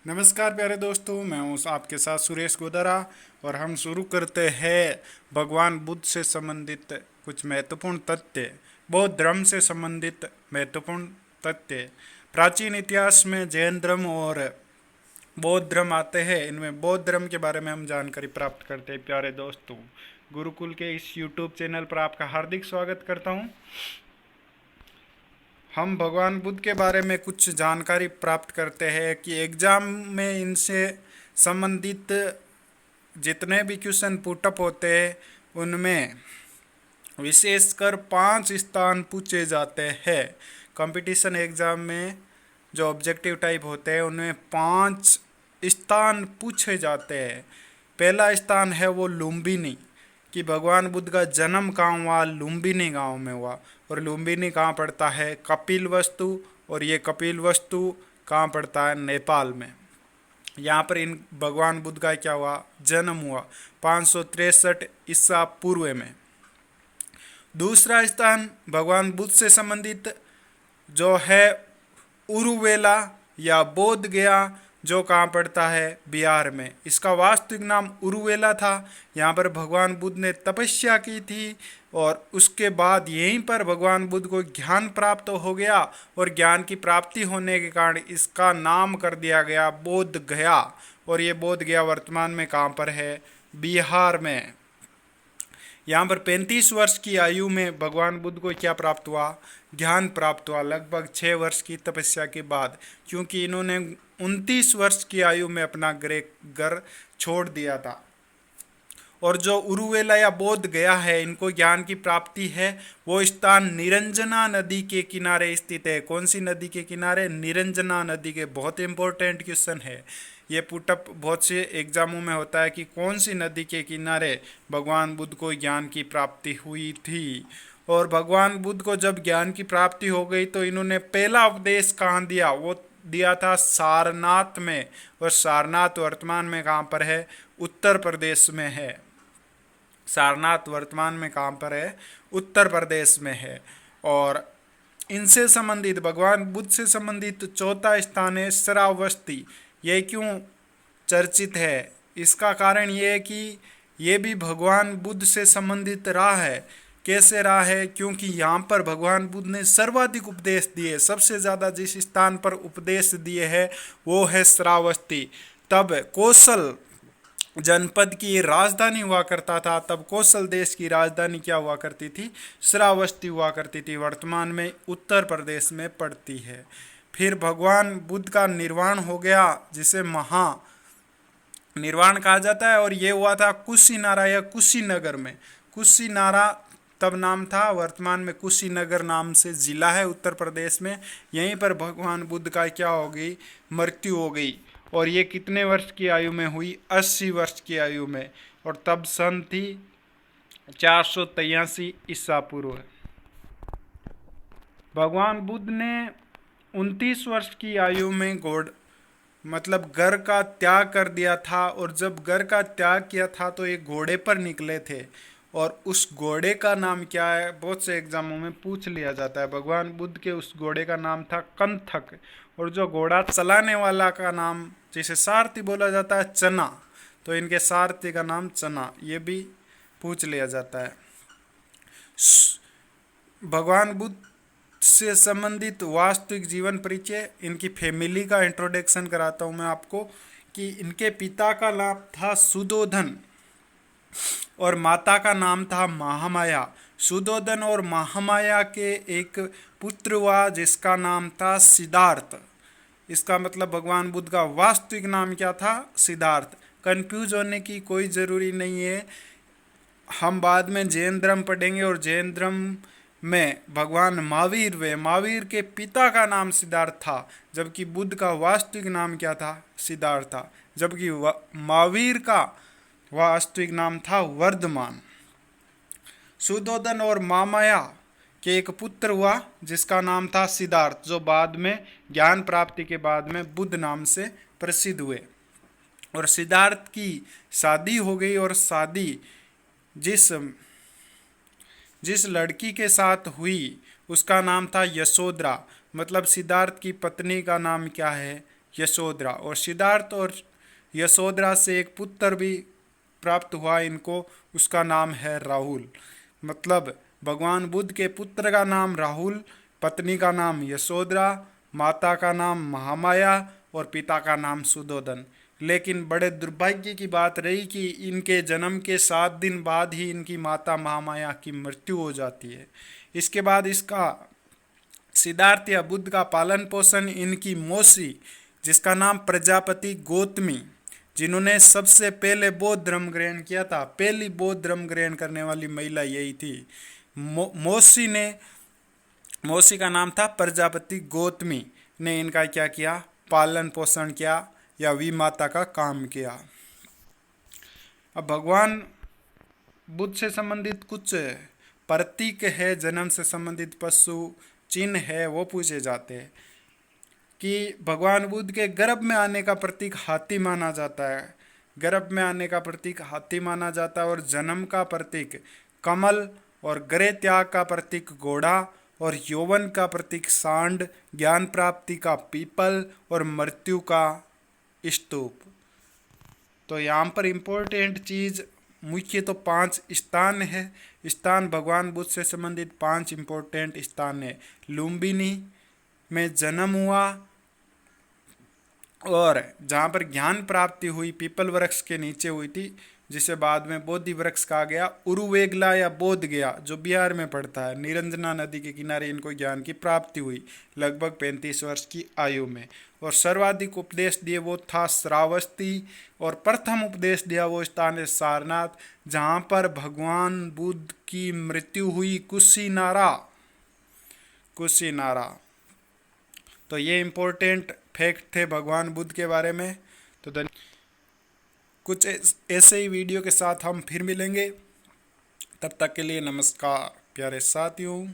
नमस्कार प्यारे दोस्तों, मैं हूँ आपके साथ सुरेश गोदरा। और हम शुरू करते हैं भगवान बुद्ध से संबंधित कुछ महत्वपूर्ण तथ्य, बौद्ध धर्म से संबंधित महत्वपूर्ण तथ्य। प्राचीन इतिहास में जैन धर्म और बौद्ध धर्म आते हैं। इनमें बौद्ध धर्म के बारे में हम जानकारी प्राप्त करते हैं। प्यारे दोस्तों, गुरुकुल के इस यूट्यूब चैनल पर आपका हार्दिक स्वागत करता हूँ। हम भगवान बुद्ध के बारे में कुछ जानकारी प्राप्त करते हैं कि एग्ज़ाम में इनसे संबंधित जितने भी क्वेश्चन पुटअप होते हैं उनमें विशेषकर 5 स्थान पूछे जाते हैं। कंपटीशन एग्ज़ाम में जो ऑब्जेक्टिव टाइप होते हैं उनमें 5 स्थान पूछे जाते हैं। पहला स्थान है वो लुम्बिनी, कि भगवान बुद्ध का जन्म कहाँ हुआ, लुम्बिनी गांव में हुआ। और लुम्बिनी कहाँ पड़ता है, कपिल वस्तु। और ये कपिल वस्तु कहाँ पड़ता है, नेपाल में। यहाँ पर इन भगवान बुद्ध का क्या हुआ, जन्म हुआ 563 ईसा पूर्व में। दूसरा स्थान भगवान बुद्ध से संबंधित जो है उरुवेला या बोध गया, जो कहाँ पड़ता है, बिहार में। इसका वास्तविक नाम उरुवेला था। यहाँ पर भगवान बुद्ध ने तपस्या की थी और उसके बाद यहीं पर भगवान बुद्ध को ज्ञान प्राप्त हो गया। और ज्ञान की प्राप्ति होने के कारण इसका नाम कर दिया गया बोध गया। और ये बोध गया वर्तमान में कहाँ पर है, बिहार में। यहाँ पर 35 वर्ष की आयु में भगवान बुद्ध को क्या प्राप्त हुआ, ज्ञान प्राप्त हुआ, लगभग 6 वर्ष की तपस्या के बाद। क्योंकि इन्होंने 29 वर्ष की आयु में अपना घर छोड़ दिया था। और जो उरुवेला या बोध गया है, इनको ज्ञान की प्राप्ति है, वो स्थान निरंजना नदी के किनारे स्थित है। कौन सी नदी के किनारे, निरंजना नदी के। बहुत इंपॉर्टेंट क्वेश्चन है ये, पुटअप बहुत से एग्जामों में होता है कि कौन सी नदी के किनारे भगवान बुद्ध को ज्ञान की प्राप्ति हुई थी। और भगवान बुद्ध को जब ज्ञान की प्राप्ति हो गई तो इन्होंने पहला उपदेश कहाँ दिया, वो दिया था सारनाथ में। और सारनाथ वर्तमान में कहाँ पर है, उत्तर प्रदेश में है। सारनाथ वर्तमान में कहाँ पर है, उत्तर प्रदेश में है। और इनसे संबंधित, भगवान बुद्ध से संबंधित चौथा स्थान है श्रावस्ती। ये क्यों चर्चित है, इसका कारण ये है कि ये भी भगवान बुद्ध से संबंधित रहा है। कैसे रहा है, क्योंकि यहाँ पर भगवान बुद्ध ने सर्वाधिक उपदेश दिए। सबसे ज़्यादा जिस स्थान पर उपदेश दिए हैं वो है श्रावस्ती। तब कौशल जनपद की राजधानी हुआ करता था। तब कौशल देश की राजधानी क्या हुआ करती थी, श्रावस्ती हुआ करती थी। वर्तमान में उत्तर प्रदेश में पड़ती है। फिर भगवान बुद्ध का निर्वाण हो गया, जिसे महा निर्वाण कहा जाता है। और ये हुआ था कुशीनारा या कुशीनगर में। कुशीनारा तब नाम था, वर्तमान में कुशीनगर नाम से जिला है उत्तर प्रदेश में। यहीं पर भगवान बुद्ध का क्या हो गई, मृत्यु हो गई। और ये कितने वर्ष की आयु में हुई, 80 वर्ष की आयु में। और तब सन थी 483 ईसा पूर्व। भगवान बुद्ध ने 29 वर्ष की आयु में मतलब घर का त्याग कर दिया था। और जब घर का त्याग किया था तो एक घोड़े पर निकले थे। और उस घोड़े का नाम क्या है, बहुत से एग्जामों में पूछ लिया जाता है। भगवान बुद्ध के उस घोड़े का नाम था कंथक। और जो घोड़ा चलाने वाला का नाम, जिसे सारथी बोला जाता है, चना। तो इनके सारथी का नाम चना, ये भी पूछ लिया जाता है। भगवान बुद्ध से संबंधित वास्तविक जीवन परिचय, इनकी फैमिली का इंट्रोडक्शन कराता हूँ मैं आपको। कि इनके पिता का नाम था सुदोधन और माता का नाम था महामाया। सुदोधन और महामाया के एक पुत्र हुआ जिसका नाम था सिद्धार्थ। इसका मतलब भगवान बुद्ध का वास्तविक नाम क्या था, सिद्धार्थ। कंफ्यूज होने की कोई ज़रूरी नहीं है। हम बाद में जैन धर्म पढ़ेंगे और जैन धर्म में भगवान महावीर वे, महावीर के पिता का नाम सिद्धार्थ था, जबकि बुद्ध का वास्तविक नाम क्या था, सिद्धार्थ था। जबकि महावीर का वास्तविक नाम था वर्धमान। सुदोधन और मामाया के एक पुत्र हुआ जिसका नाम था सिद्धार्थ, जो बाद में ज्ञान प्राप्ति के बाद में बुद्ध नाम से प्रसिद्ध हुए। और सिद्धार्थ की शादी हो गई। और शादी जिस लड़की के साथ हुई उसका नाम था यशोधरा। मतलब सिद्धार्थ की पत्नी का नाम क्या है, यशोधरा, और सिद्धार्थ और यशोधरा से एक पुत्र भी प्राप्त हुआ इनको, उसका नाम है राहुल। मतलब भगवान बुद्ध के पुत्र का नाम राहुल, पत्नी का नाम यशोधरा, माता का नाम महामाया और पिता का नाम सुधोधन। लेकिन बड़े दुर्भाग्य की बात रही कि इनके जन्म के 7 दिन बाद ही इनकी माता महामाया की मृत्यु हो जाती है। इसके बाद इसका सिद्धार्थ या बुद्ध का पालन पोषण इनकी मौसी, जिसका नाम प्रजापति गौतमी, जिन्होंने सबसे पहले बौद्ध धर्म ग्रहण किया था, पहली बौद्ध धर्म ग्रहण करने वाली महिला यही थी। मौसी का नाम था प्रजापति गौतमी, ने इनका क्या किया, पालन पोषण किया या विमाता का काम किया। अब भगवान बुद्ध से संबंधित कुछ प्रतीक है, जन्म से संबंधित पशु चिन्ह है, वो पूछे जाते हैं कि भगवान बुद्ध के गर्भ में आने का प्रतीक हाथी माना जाता है, गर्भ में आने का प्रतीक हाथी माना जाता है, और जन्म का प्रतीक कमल, और गृह त्याग का प्रतीक घोड़ा, और यौवन का प्रतीक सांड, ज्ञान प्राप्ति का पीपल, और मृत्यु का स्तूप। तो यहाँ पर इम्पोर्टेंट चीज़ मुख्य तो 5 स्थान है। स्थान भगवान बुद्ध से संबंधित 5 इम्पोर्टेंट स्थान है। लुम्बिनी में जन्म हुआ, और जहाँ पर ज्ञान प्राप्ति हुई पीपल वृक्ष के नीचे हुई थी, जिसे बाद में बोधि वृक्ष कहा गया। उरुवेगला या बोध गया, जो बिहार में पड़ता है, निरंजना नदी के किनारे इनको ज्ञान की प्राप्ति हुई लगभग 35 वर्ष की आयु में। और सर्वाधिक उपदेश दिए वो था श्रावस्ती, और प्रथम उपदेश दिया वो स्थान है सारनाथ, जहाँ पर भगवान बुद्ध की मृत्यु हुई, कुशीनारा। तो ये इम्पोर्टेंट फैक्ट थे भगवान बुद्ध के बारे में। तो कुछ ऐसे ही वीडियो के साथ हम फिर मिलेंगे, तब तक के लिए नमस्कार प्यारे साथियों।